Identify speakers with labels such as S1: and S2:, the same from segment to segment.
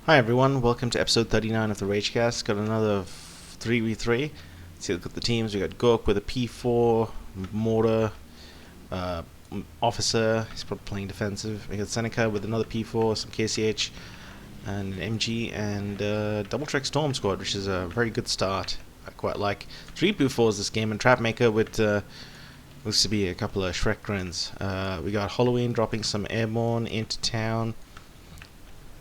S1: Hi everyone, welcome to episode 39 of the Ragecast. Got another 3v3. Let's look at the teams. We got Gork with a P4, Mortar, Officer, he's probably playing defensive. We got Seneca with another P4, some KCH, and an MG, and Double Trek Storm Squad, which is a very good start. I quite like 3 P4s this game, and Trapmaker with looks to be a couple of Shrek grins. We got Halloween dropping some airborne into town.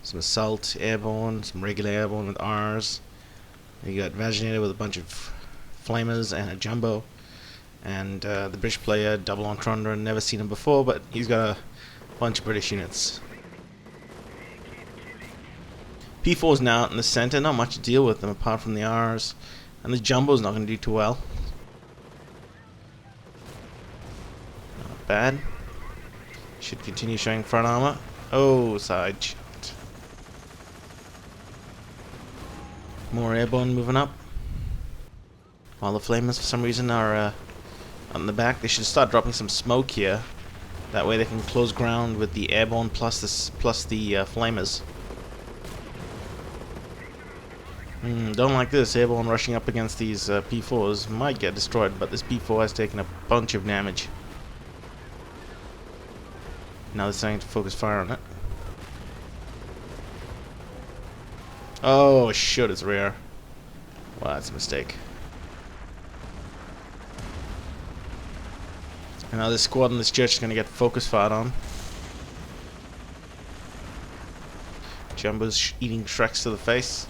S1: Some assault airborne, some regular airborne with R's. You got Vaginator with a bunch of flamers and a jumbo. And the British player, Double Entendre, never seen him before, but he's got a bunch of British units. P4's now out in the center, not much to deal with them apart from the R's. And the jumbo's not going to do too well. Not bad. Should continue showing front armor. Oh, side. More airborne moving up. While the flamers for some reason are on the back, they should start dropping some smoke here. That way they can close ground with the airborne plus the flamers. Don't like this. Airborne rushing up against these P4s might get destroyed, but this P4 has taken a bunch of damage. Now they're starting to focus fire on it. Oh, shit, it's rare. Wow, that's a mistake. And now this squad in this church is going to get focus fired on. Jumbo's eating Shreks to the face.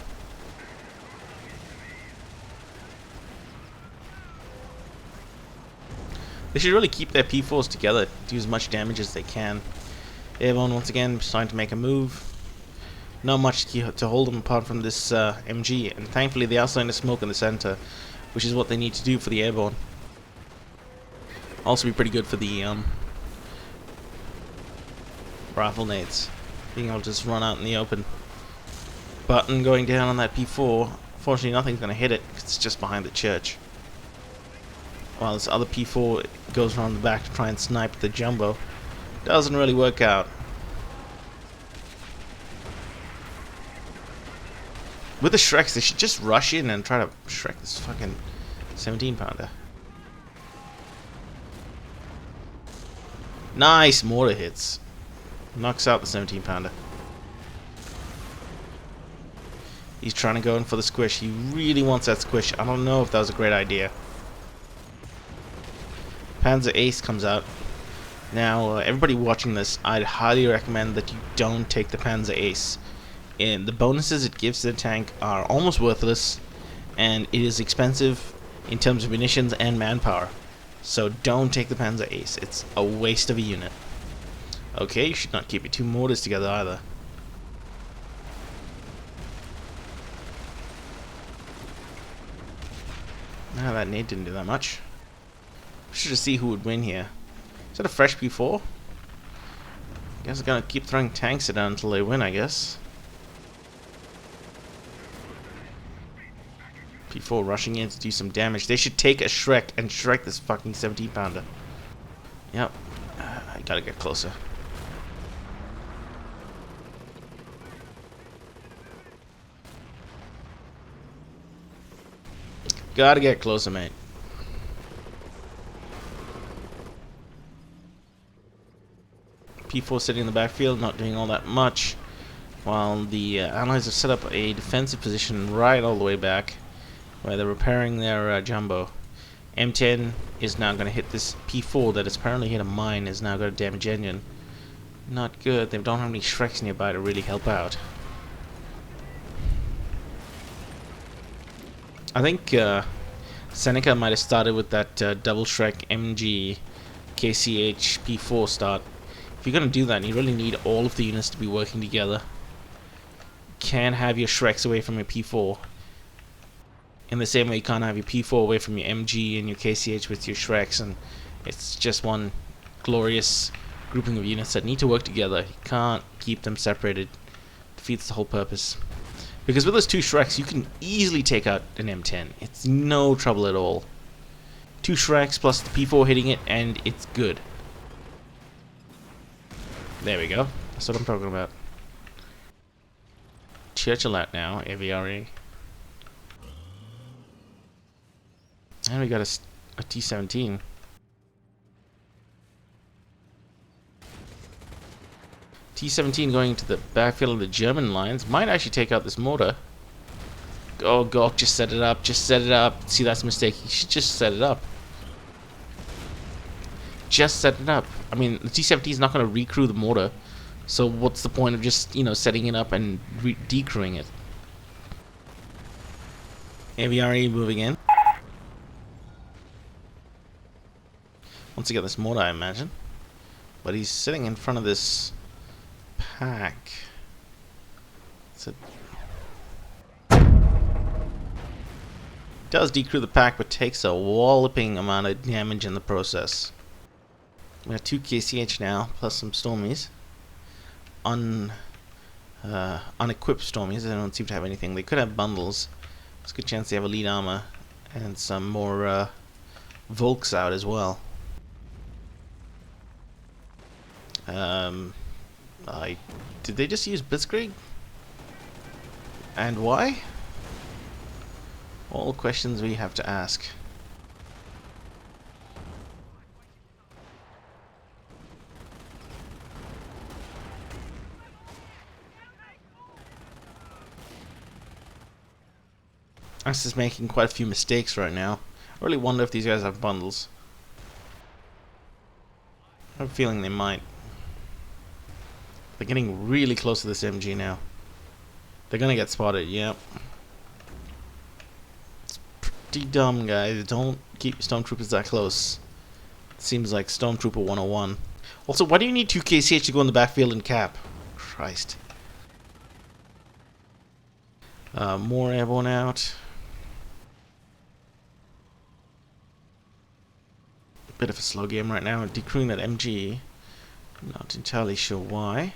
S1: They should really keep their P4s together, do as much damage as they can. Airborne once again starting to make a move. Not much to hold them apart from this MG, and thankfully they are starting to smoke in the center, which is what they need to do for the airborne. Also be pretty good for the rifle nades, being able to just run out in the open. Button going down on that P4. Fortunately, nothing's going to hit it because it's just behind the church. While this other P4 goes around the back to try and snipe the jumbo, doesn't really work out. With the Shreks, they should just rush in and try to Shrek this fucking 17-pounder. Nice mortar hits. Knocks out the 17-pounder. He's trying to go in for the squish. He really wants that squish. I don't know if that was a great idea. Panzer Ace comes out. Now, everybody watching this, I'd highly recommend that you don't take the Panzer Ace. And the bonuses it gives to the tank are almost worthless, and it is expensive in terms of munitions and manpower. So don't take the Panzer Ace. It's a waste of a unit. Okay, you should not keep your two mortars together either. Now that nade didn't do that much. Should just see who would win here. Is that a fresh P4? Guess I'm gonna keep throwing tanks at it until they win, I guess. P4 rushing in to do some damage. They should take a Shrek and Shrek this fucking 17-pounder. Yep. I gotta get closer. Gotta get closer, mate. P4 sitting in the backfield, not doing all that much. While the Allies have set up a defensive position right all the way back, where they're repairing their jumbo. M10 is now going to hit this P4 that has apparently hit a mine, has now got a damage engine. Not good. They don't have any Shreks nearby to really help out. I think Seneca might have started with that double Shrek MG KCH P4 start. If you're going to do that, you really need all of the units to be working together. You can't have your Shreks away from your P4. In the same way you can't have your P4 away from your MG and your KCH with your Shreks, and it's just one glorious grouping of units that need to work together. You can't keep them separated. Defeats the whole purpose. Because with those two Shreks, you can easily take out an M10. It's no trouble at all. Two Shreks plus the P4 hitting it, and it's good. There we go. That's what I'm talking about. Churchill out now, AVRE. And we got a T-17. T-17 going to the backfield of the German lines. Might actually take out this mortar. Oh, Gok, just set it up. Just set it up. See, that's a mistake. You should just set it up. Just set it up. I mean, the T-17 is not going to recrew the mortar. So what's the point of just, you know, setting it up and decrewing it? AVRE moving in. Once again, this mortar, I imagine. But he's sitting in front of this pack. So does decrew the pack, but takes a walloping amount of damage in the process. We have 2 KCH now, plus some Stormies. Unequipped Stormies. They don't seem to have anything. They could have bundles. There's a good chance they have elite armor and some more Volks out as well. Did they just use Blitzkrieg? And why? All questions we have to ask. Us is making quite a few mistakes right now. I really wonder if these guys have bundles. I have a feeling they might. They're getting really close to this MG now. They're gonna get spotted, yep. It's pretty dumb, guys. Don't keep Stormtroopers that close. Seems like Stormtrooper 101. Also, why do you need 2 KCH to go in the backfield and cap? Christ. More airborne out. Bit of a slow game right now. Decrewing that MG. Not entirely sure why.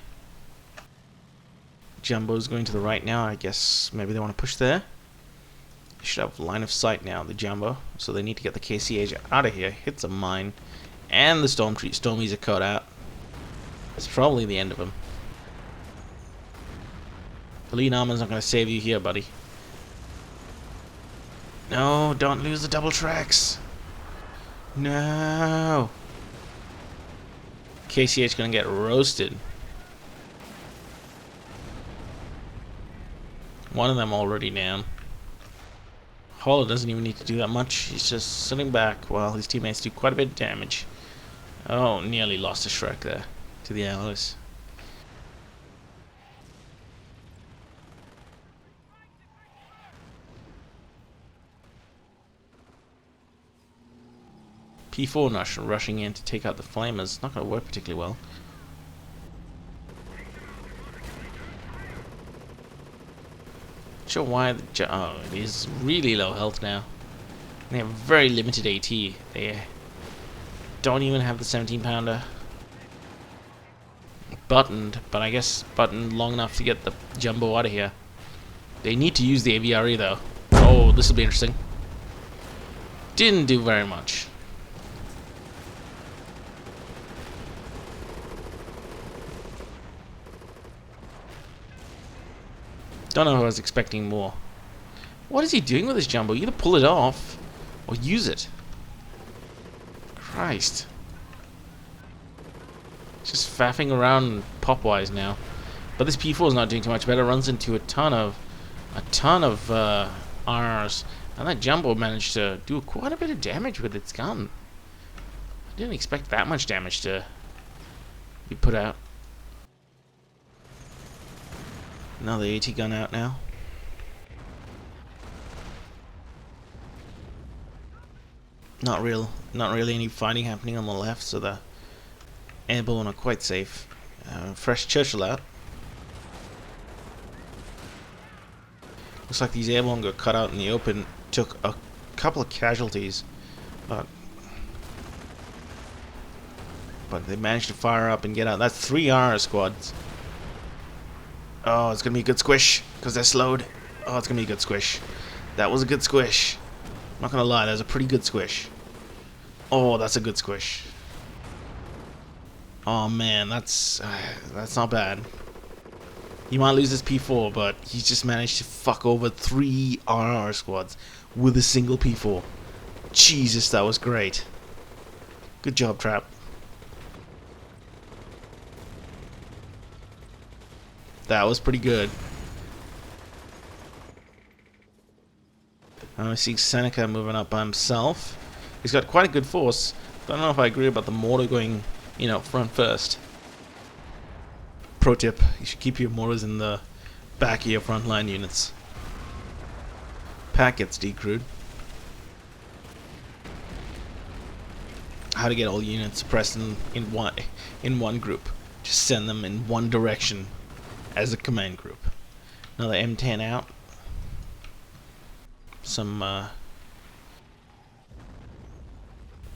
S1: Jumbo's going to the right now. I guess maybe they want to push there. They should have line of sight now, the Jumbo. So they need to get the KCH out of here. Hits a mine. And the Stormies are cut out. It's probably the end of them. The lead armor's not going to save you here, buddy. No, don't lose the double tracks. No. KCH gonna get roasted. One of them already down. Holo doesn't even need to do that much. He's just sitting back while his teammates do quite a bit of damage. Oh, nearly lost a Shrek there to the Allies. P4 rushing in to take out the Flamers. Not going to work particularly well. Not sure why the oh, he's really low health now. They have very limited AT. They don't even have the 17-pounder. Buttoned, but I guess buttoned long enough to get the Jumbo out of here. They need to use the AVRE though. Oh, this will be interesting. Didn't do very much. Don't know if I was expecting more. What is he doing with this Jumbo? Either pull it off or use it. Christ. Just faffing around pop-wise now. But this P4 is not doing too much better. Runs into a ton of Rs. And that Jumbo managed to do quite a bit of damage with its gun. I didn't expect that much damage to be put out. Another AT gun out now. Not really any fighting happening on the left, so the airborne are quite safe. Fresh Churchill out. Looks like these airborne got cut out in the open. Took a couple of casualties, but they managed to fire up and get out. That's 3 R squads. Oh, it's gonna be a good squish because they're slowed. Oh, it's gonna be a good squish. That was a good squish. I'm not gonna lie, that was a pretty good squish. Oh, that's a good squish. Oh man, that's not bad. He might lose his P4, but he's just managed to fuck over 3 RR squads with a single P4. Jesus, that was great. Good job, Trap. That was pretty good. I see Seneca moving up by himself. He's got quite a good force. But I don't know if I agree about the mortar going, front first. Pro tip, you should keep your mortars in the back of your frontline units. Pack gets decrewed. How to get all units suppressed in one group. Just send them in one direction as a command group. Another M10 out. Some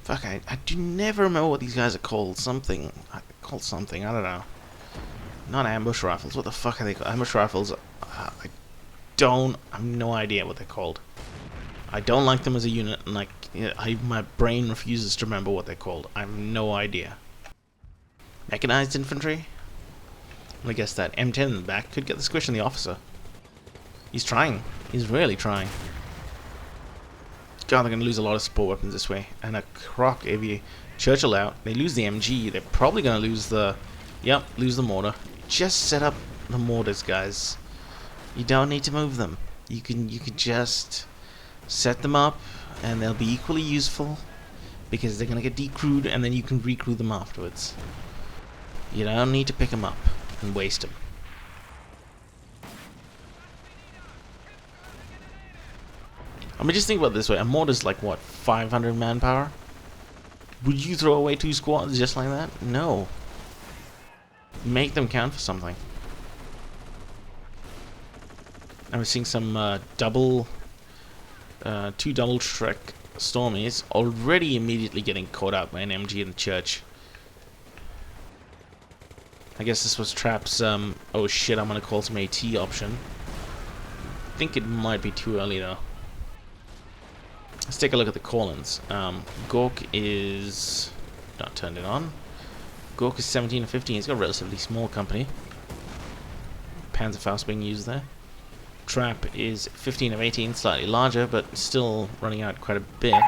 S1: fuck, I do never remember what these guys are called. Something, I don't know. Not ambush rifles. What the fuck are they called? Ambush rifles. I have no idea what they're called. I don't like them as a unit, and my brain refuses to remember what they're called. I have no idea. Mechanized infantry? I guess that M10 in the back could get the squish on the officer. He's trying. He's really trying. God, they're going to lose a lot of support weapons this way. And a croc, Churchill out. They lose the MG. They're probably going to lose the... Yep, lose the mortar. Just set up the mortars, guys. You don't need to move them. You can just set them up, and they'll be equally useful because they're going to get decrewed, and then you can recrew them afterwards. You don't need to pick them up and waste them. I mean, just think about it this way. A mortar's like, what, 500 manpower? Would you throw away 2 squads just like that? No. Make them count for something. I was seeing some 2 double Shrek Stormies already immediately getting caught out by an MG in the church. I guess this was Trap's, oh shit, I'm gonna call some AT option. I think it might be too early though. Let's take a look at the call-ins. Gork is not turned it on. Gork is 17 of 15. He's got a relatively small company. Panzerfaust being used there. Trap is 15 of 18, slightly larger, but still running out quite a bit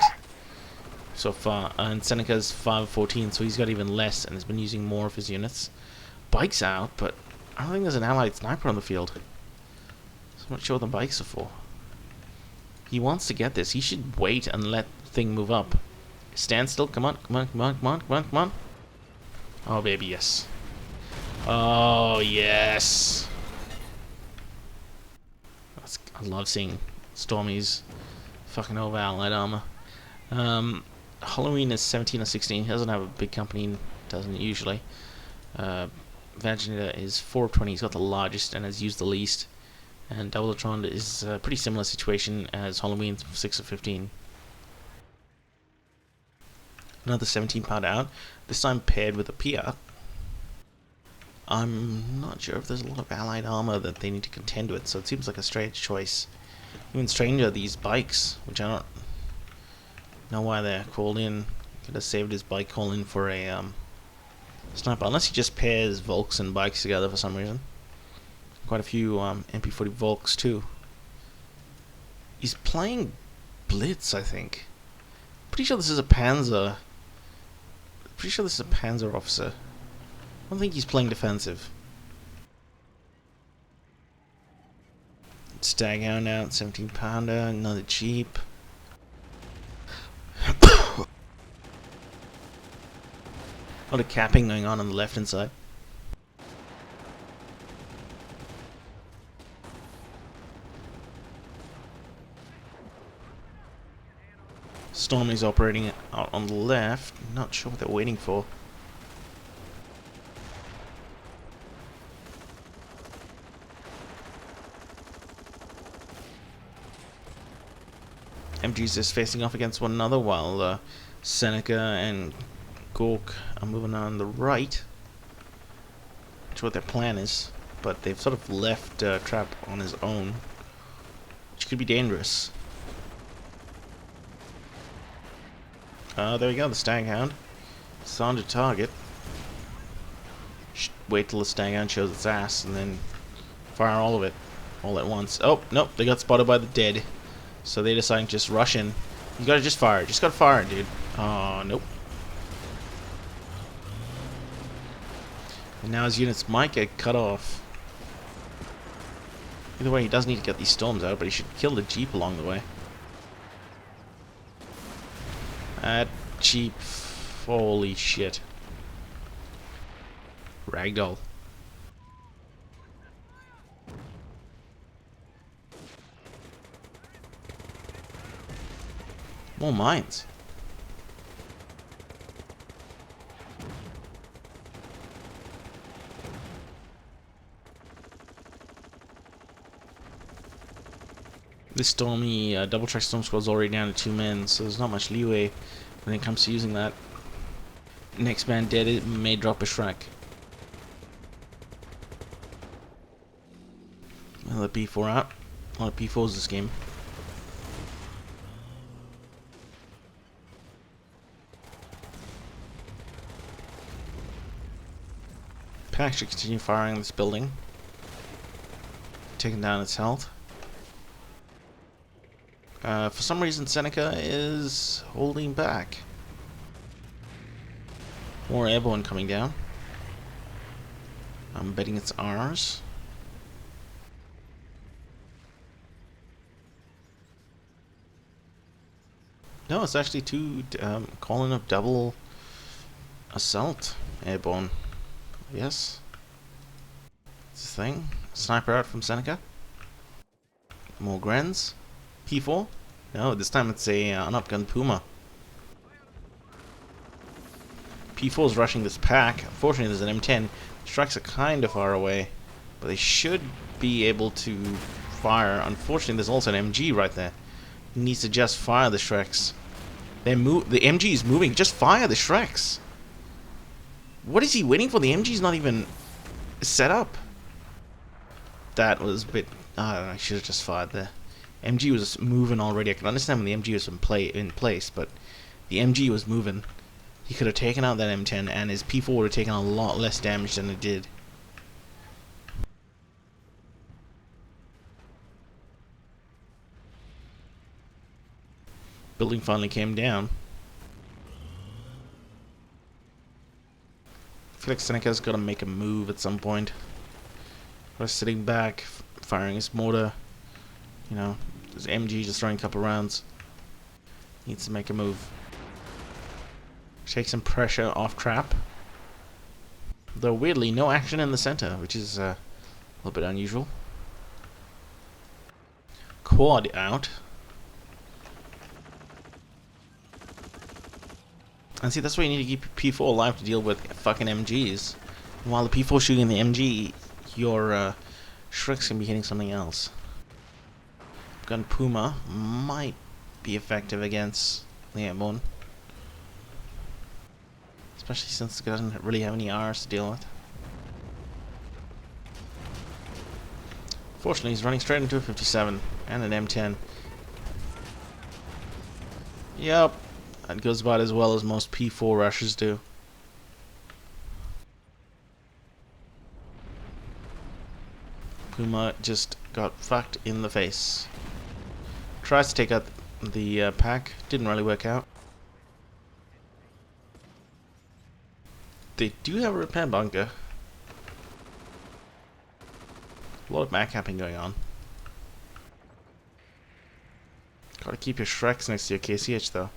S1: so far. And Seneca's 5 of 14, so he's got even less and has been using more of his units. Bike's out, but I don't think there's an allied sniper on the field. So I'm not sure what the bikes are for. He wants to get this. He should wait and let the thing move up. Stand still. Come on, come on, come on, come on, come on, come on. Oh, baby, yes. Oh, yes. I love seeing Stormies fucking over allied armor. Halloween is 17 or 16. He doesn't have a big company, doesn't usually. Vagina is 4 of 20. He's got the largest and has used the least. And Doubletron is a pretty similar situation as Halloween, 6 of 15. Another 17 pound out, this time paired with a PR. I'm not sure if there's a lot of allied armor that they need to contend with, so it seems like a strange choice. Even stranger, these bikes, which I don't know why they're called in. Could have saved his bike call in for a sniper, unless he just pairs Volks and bikes together for some reason. Quite a few MP40 Volks too. He's playing Blitz, I think. Pretty sure this is a Panzer. Pretty sure this is a Panzer officer. I don't think he's playing defensive. Staghound out, 17 pounder, another Jeep. A lot of capping going on the left hand side. Stormy's operating out on the left. Not sure what they're waiting for. MG's just facing off against one another while Seneca and Gork are moving on the right. Not sure what their plan is, but they've sort of left Trap on his own, which could be dangerous. There we go, the Staghound. It's on to target. Wait till the Staghound shows its ass, and then Fire all of it. All at once. Oh, nope, they got spotted by the dead. So they decided to just rush in. You gotta just fire. Just gotta fire, dude. Oh, nope. And now his units might get cut off. Either way, he does need to get these storms out, but he should kill the Jeep along the way. That Jeep... Holy shit. Ragdoll. More mines. This stormy double track storm squad's already down to 2 men, so there's not much leeway when it comes to using that. Next man dead, it may drop a Shrek. Another P4 out. A lot of P4s this game. Pack should continue firing this building. Taking down its health. For some reason, Seneca is holding back. More airborne coming down. I'm betting it's ours. No, it's actually two calling up double assault airborne. Yes. It's a thing. Sniper out from Seneca. More Grens. P4? No, this time it's a an upgun Puma. P4 is rushing this pack. Unfortunately, there's an M10. Strikes are kind of far away, but they should be able to fire. Unfortunately, there's also an MG right there. He needs to just fire the Shreks. The MG is moving. Just fire the Shreks. What is he waiting for? The MG is not even set up. That was a bit... I don't know. I should have just fired there. MG was moving already. I can understand when the MG was in place, but the MG was moving. He could have taken out that M10, and his P4 would have taken a lot less damage than it did. Building finally came down. I feel like Seneca's got to make a move at some point. Or sitting back, firing his mortar. You know, his MG just throwing a couple rounds. Needs to make a move. Take some pressure off trap. Though weirdly, no action in the center, which is a little bit unusual. Quad out. And see, that's why you need to keep P4 alive to deal with fucking MGs. And while the P4 shooting the MG, your Shreks can be hitting something else. Gun Puma might be effective against the airborne. Especially since it doesn't really have any Rs to deal with. Fortunately, he's running straight into a 57 and an M10. Yep, that goes about as well as most P4 rushes do. Puma just got fucked in the face. Tries to take out the pack, didn't really work out. They do have a repair bunker. A lot of back capping going on. Gotta keep your Shreks next to your KCH though.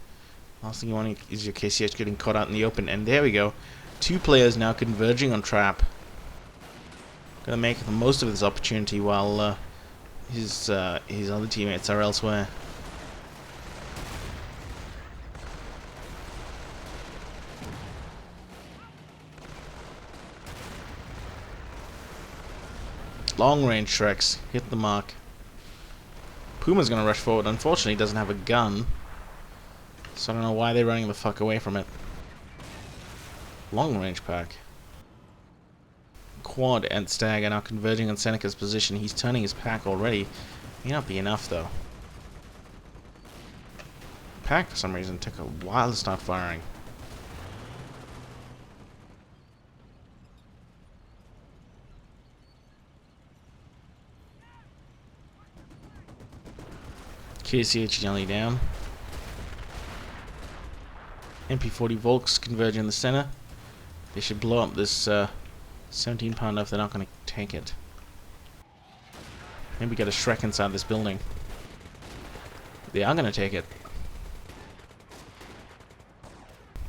S1: Last thing you want is your KCH getting caught out in the open. And there we go. 2 players now converging on trap. Gonna make the most of this opportunity while his other teammates are elsewhere. Long range Shreks hit the mark. Puma's gonna rush forward. Unfortunately, he doesn't have a gun, so I don't know why they're running the fuck away from it. Long range pack. Quad and Stag are now converging on Seneca's position. He's turning his pack already. May not be enough though. Pack for some reason took a while to start firing. KCH nearly down. MP40 Volks converge in the center. They should blow up this 17 pounder if they're not going to take it. Maybe get a Shrek inside this building. They are going to take it.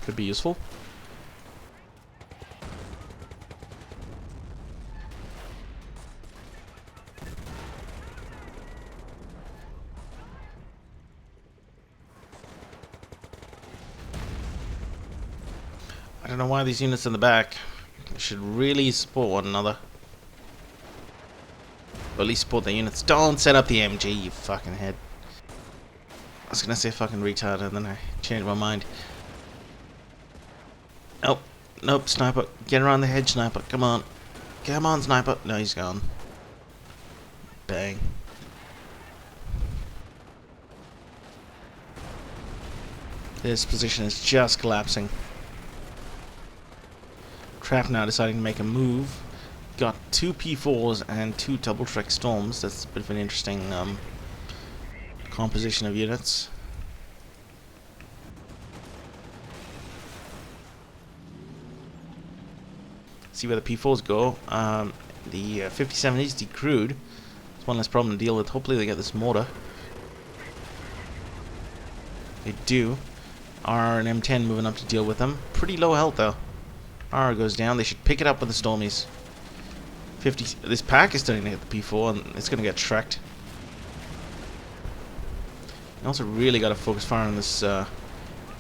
S1: Could be useful. I don't know why these units in the back should really support one another. Or at least support the units. Don't set up the MG, you fucking head. I was gonna say fucking retard and then I changed my mind. Oh, nope, sniper. Get around the hedge, sniper. Come on. Come on, sniper. No, he's gone. Bang. This position is just collapsing. Trap now deciding to make a move. Got 2 P4s and 2 double Shrek Storms. That's a bit of an interesting composition of units. See where the P4s go. The 57 is decrewed. It's one less problem to deal with. Hopefully they get this mortar. They do. R and M10 moving up to deal with them. Pretty low health though. R goes down. They should pick it up with the Stormies. This pack is starting to hit the P4 and it's going to get Shreked. You also really got to focus fire on this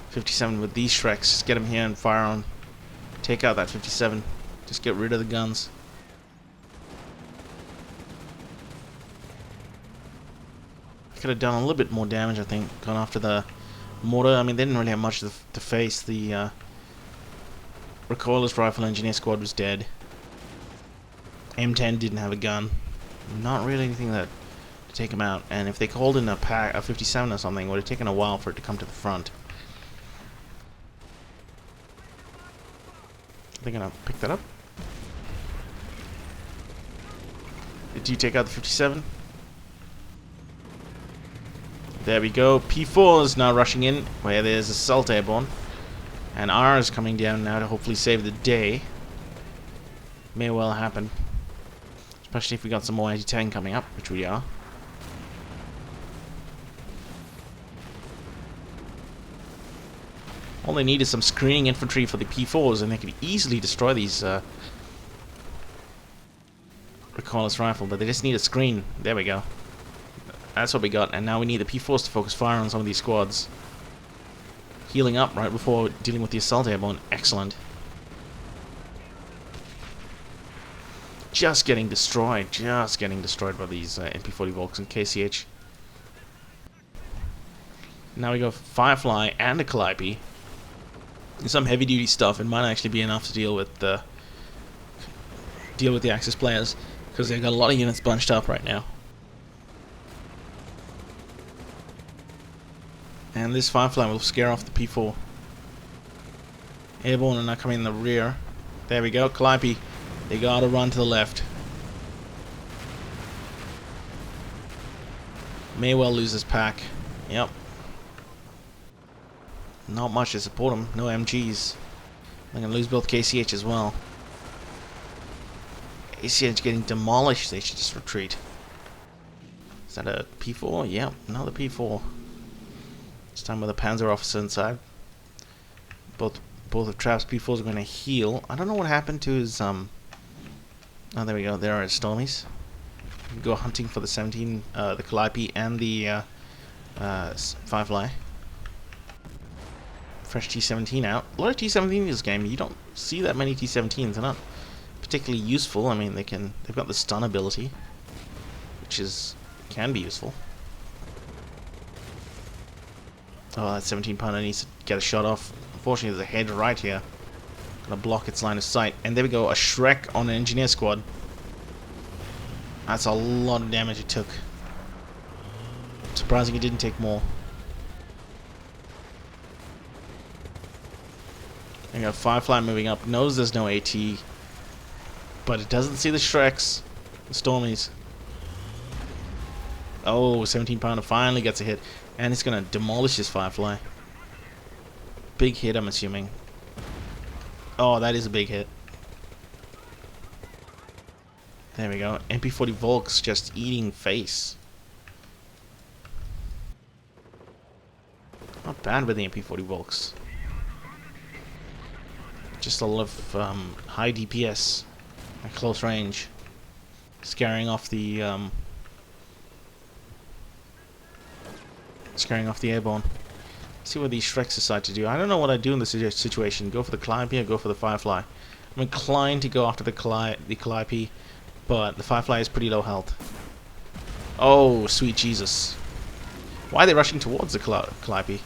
S1: 57 with these Shreks. Just get him here and fire on. Take out that 57. Just get rid of the guns. Could have done a little bit more damage, I think, gone after the mortar. I mean, they didn't really have much to face. The recoilless rifle engineer squad was dead. M10 didn't have a gun. Not really anything that to take him out. And if they called in a 57 or something, it would have taken a while for it to come to the front. Are they gonna pick that up? Did you take out the 57? There we go. P4 is now rushing in where there's Assault Airborne. And R is coming down now to hopefully save the day. May well happen. Especially if we got some more anti-tank coming up, which we are. All they need is some screening infantry for the P4s and they could easily destroy these recoilless rifle, but they just need a screen. There we go. That's what we got, and now we need the P4s to focus fire on some of these squads. Healing up right before dealing with the Assault Airborne. Excellent. Just getting destroyed by these MP40 Volks and KCH. Now we go Firefly and a Calliope. Some heavy duty stuff. It might actually be enough to deal with the Axis players because they've got a lot of units bunched up right now. And this Firefly will scare off the P4. Airborne are now coming in the rear. There we go, Calliope. They gotta run to the left. May well lose this pack. Yep. Not much to support them. No MGs. They're gonna lose both KCH as well. KCH getting demolished. They should just retreat. Is that a P4? Yep, another P4. This time with a Panzer officer inside. Both of Trap's P4s are going to heal. I don't know what happened to his oh, there we go. There are his Stormies. Go hunting for the 17, the Calliope and the Firefly. Fresh T-17 out. A lot of T-17 in this game. You don't see that many T-17s. They're not particularly useful. I mean, they've got the stun ability, which can be useful. Oh, that 17 pounder needs to get a shot off. Unfortunately, there's a head right here. Gonna block its line of sight. And there we go, a Shrek on an engineer squad. That's a lot of damage it took. Surprising it didn't take more. There you go, Firefly moving up. Knows there's no AT. But it doesn't see the Shreks. The Stormies. Oh, 17 pounder finally gets a hit. And it's going to demolish this Firefly. Big hit, I'm assuming. Oh, that is a big hit. There we go. MP40 Volks just eating face. Not bad with the MP40 Volks. Just a lot of high DPS at close range. Scaring off the airborne. See what these Shreks decide to do. I don't know what I do in this situation. Go for the Calliope or go for the Firefly. I'm inclined to go after the Calliope, but the Firefly is pretty low health. Oh, sweet Jesus. Why are they rushing towards the Calliope?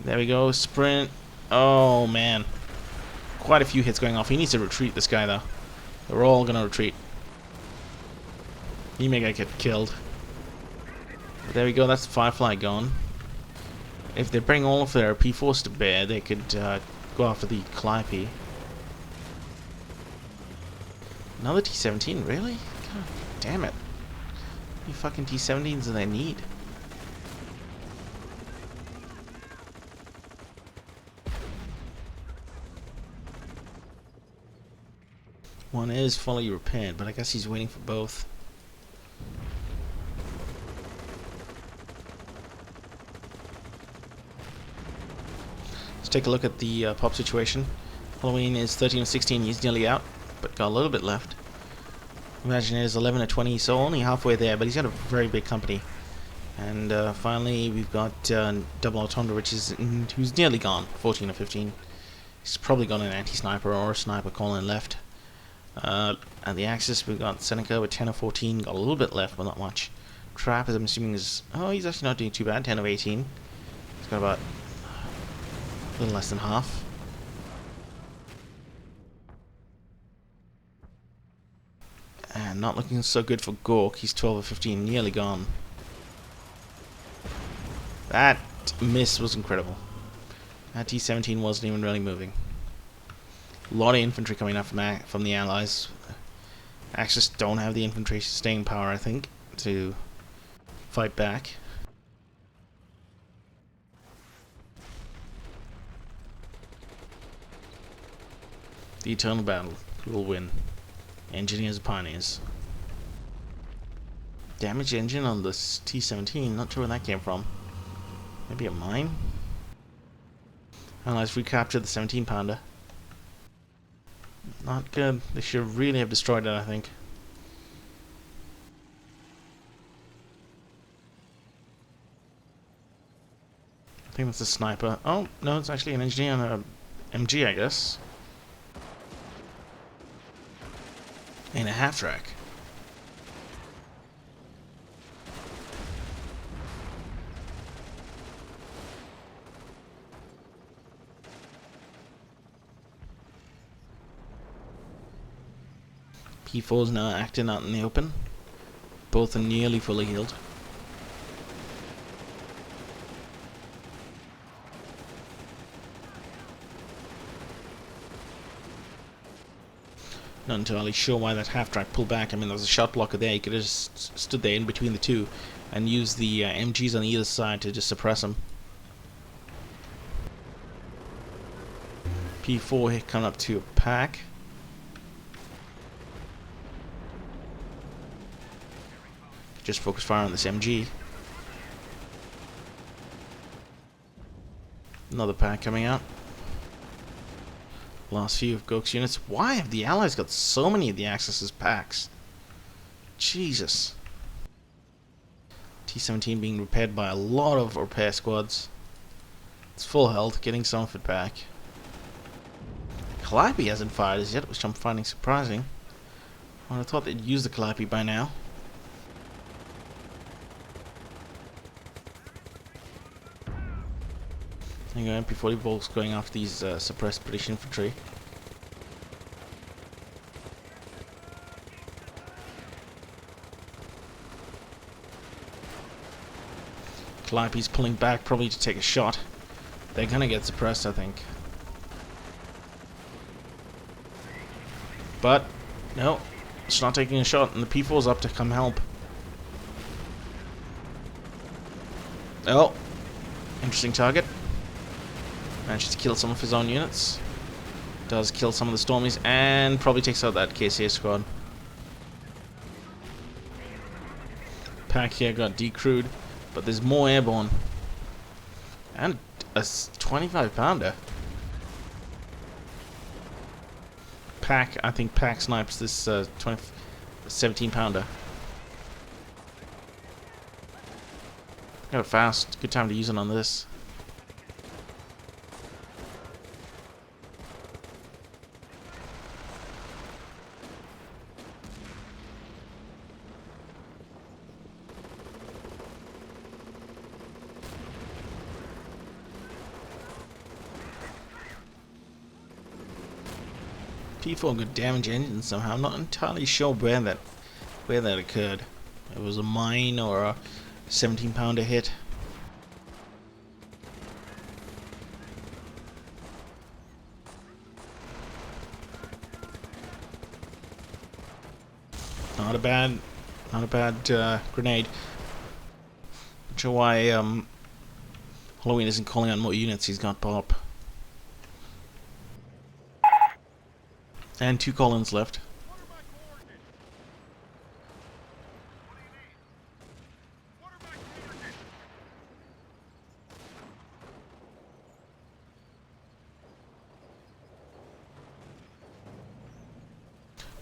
S1: There we go, sprint. Oh, man. Quite a few hits going off. He needs to retreat, this guy, though. They're all gonna retreat. He may get killed. But there we go, that's the Firefly gone. If they bring all of their P4s to bear, they could go after the Calliope. Another T-17, really? God damn it. How many fucking T-17s do they need? One is fully repaired, but I guess he's waiting for both. Let's take a look at the pop situation. Halloween is 13 or 16, he's nearly out, but got a little bit left. Imagine is 11 or 20, so only halfway there, but he's got a very big company. And finally, we've got Double Entendre, who's nearly gone, 14 or 15. He's probably got an anti-sniper or a sniper calling left. At the Axis, we've got Seneca with 10 or 14, got a little bit left, but not much. Trap, as I'm assuming, is... Oh, he's actually not doing too bad, 10 of 18. He's got about a little less than half. And not looking so good for Gork, he's 12 or 15, nearly gone. That miss was incredible. That T-17 wasn't even really moving. A lot of infantry coming up from the Allies. Axis don't have the infantry staying power, I think, to fight back. The eternal battle. Who will win? Engineers or pioneers? Damaged engine on this T-17. Not sure where that came from. Maybe a mine? Allies recaptured the 17 pounder. Not good. They should really have destroyed it, I think. I think that's a sniper. Oh, no, it's actually an engineer on a MG, I guess. And a half-track. P4's now acting out in the open. Both are nearly fully healed. Not entirely sure why that half-track pulled back. I mean, there was a shot blocker there. He could have just stood there in between the two and used the MGs on either side to just suppress them. P4 here coming up to a pack. Just focus fire on this MG. Another pack coming out. Last few of Gork's units. Why have the Allies got so many of the Axis' packs? Jesus. T-17 being repaired by a lot of repair squads. It's full health, getting some of it back. Calliope hasn't fired as yet, which I'm finding surprising. I would have thought they'd use the Calliope by now. There you go, MP40 Volks going after these suppressed British infantry. Calliope's pulling back probably to take a shot. They're gonna get suppressed, I think. But, no. It's not taking a shot, and the P4's up to come help. Oh, interesting target. Manages to kill some of his own units. Does kill some of the Stormies, and probably takes out that KCA squad. Pack here got decrewed, but there's more airborne. And a 25-pounder. Pack, I think Pack snipes this 17-pounder. Got it fast. Good time to use it on this. P4 could damage engines somehow. I'm not entirely sure where that occurred. It was a mine or a 17-pounder hit. Not a bad grenade. Not sure why Halloween isn't calling on more units. He's got pop. And 2 Collins left.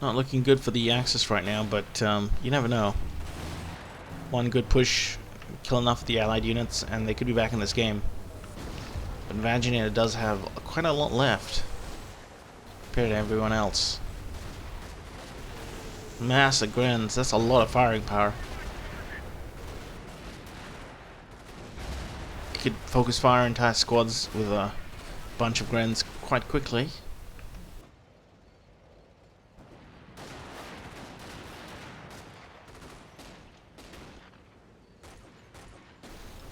S1: Not looking good for the Axis right now, but you never know. One good push, kill enough of the Allied units, and they could be back in this game. But Vaginator does have quite a lot left compared to everyone else. Massive Grens, that's a lot of firing power. You could focus fire entire squads with a bunch of Grens quite quickly.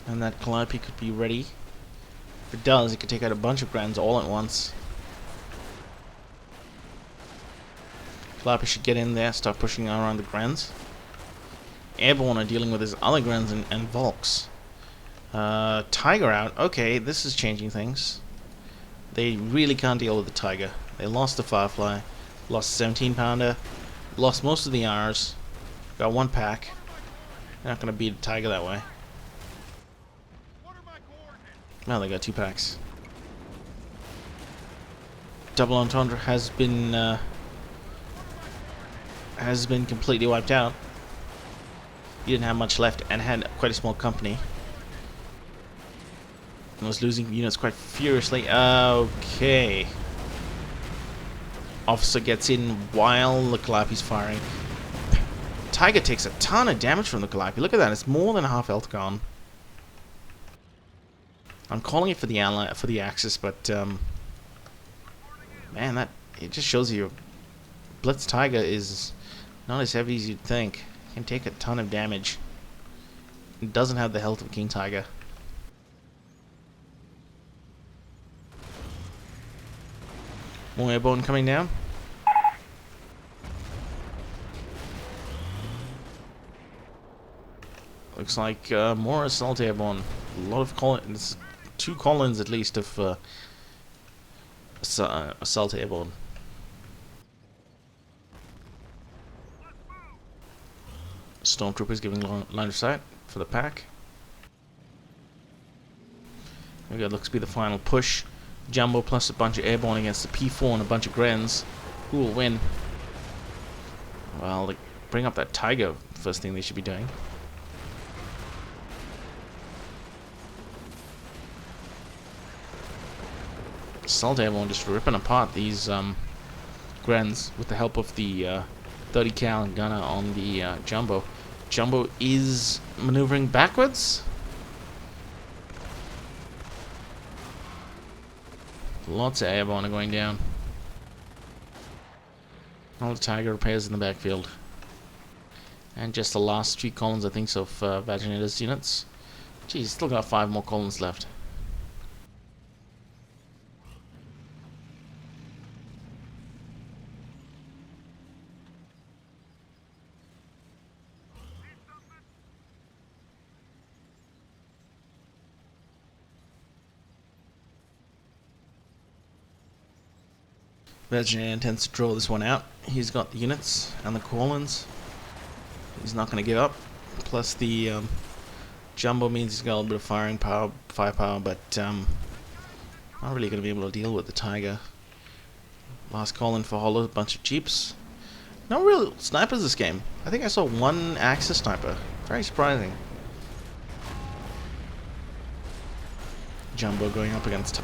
S1: And that Calliope could be ready. If it does, it could take out a bunch of Grens all at once. Calliope should get in there, start pushing around the Grens. Airborne are dealing with his other Grens and Volks. Tiger out. Okay, this is changing things. They really can't deal with the Tiger. They lost the Firefly, lost the 17-pounder, lost most of the R's, got 1 pack. They're not going to beat a Tiger that way. Well, they got 2 packs. Double Entendre has been completely wiped out. He didn't have much left and had quite a small company. And was losing units quite furiously. Okay. Officer gets in while the Calliope's firing. Tiger takes a ton of damage from the Calliope. Look at that, it's more than half health gone. I'm calling it for the Axis, but man, it just shows you Blitz Tiger is not as heavy as you'd think. It can take a ton of damage. It doesn't have the health of King Tiger. More airborne coming down. Looks like more assault airborne. A lot of Collins. 2 Collins at least of assault airborne. Stormtroopers giving line of sight for the pack. Maybe that looks to be the final push. Jumbo plus a bunch of airborne against the P4 and a bunch of Grens. Who will win? Well, they bring up that Tiger. First thing they should be doing. Assault airborne just ripping apart these Grens with the help of the 30 cal gunner on the Jumbo. Jumbo is maneuvering backwards. Lots of airborne are going down. All the Tiger repairs in the backfield. And just the last 3 columns, I think, of Vaginator's units. Geez, still got 5 more columns left. Virginia intends to draw this one out. He's got the units and the Corlins. He's not going to give up. Plus the Jumbo means he's got a little bit of firepower, but not really going to be able to deal with the Tiger. Last Colin for Hollow, a bunch of Jeeps. No real snipers this game. I think I saw one Axis sniper. Very surprising. Jumbo going up against,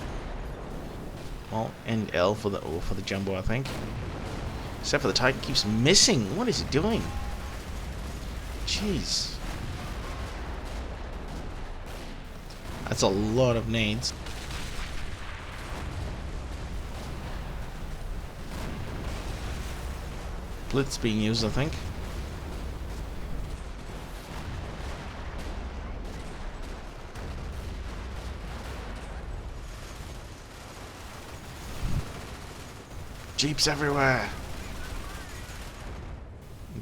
S1: well, and L for the Jumbo, I think. Except for the Tiger keeps missing. What is he doing? Jeez. That's a lot of nades. Blitz being used, I think. Jeeps everywhere.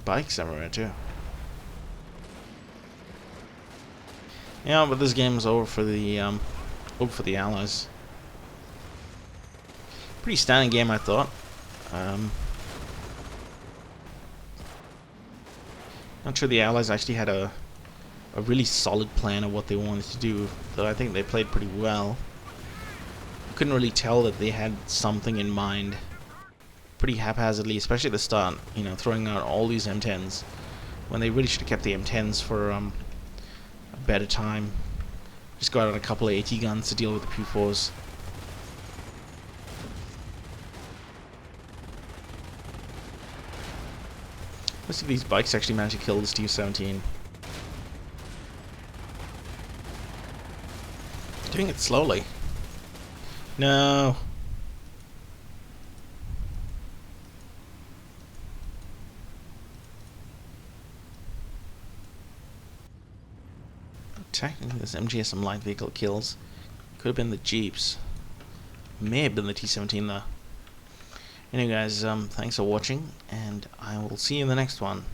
S1: Bikes everywhere too. Yeah, but this game is over for the Allies. Pretty stunning game, I thought. Not sure the Allies actually had a really solid plan of what they wanted to do, though I think they played pretty well. Couldn't really tell that they had something in mind. Pretty haphazardly, especially at the start, you know, throwing out all these M10s when they really should have kept the M10s for a better time. Just got out a couple of AT guns to deal with the P4s. Let's see if these bikes actually manage to kill this T-17. Doing it slowly. No. Technically, this MG has some light vehicle kills. Could have been the Jeeps. May have been the T-17 though. Anyway guys, thanks for watching, and I will see you in the next one.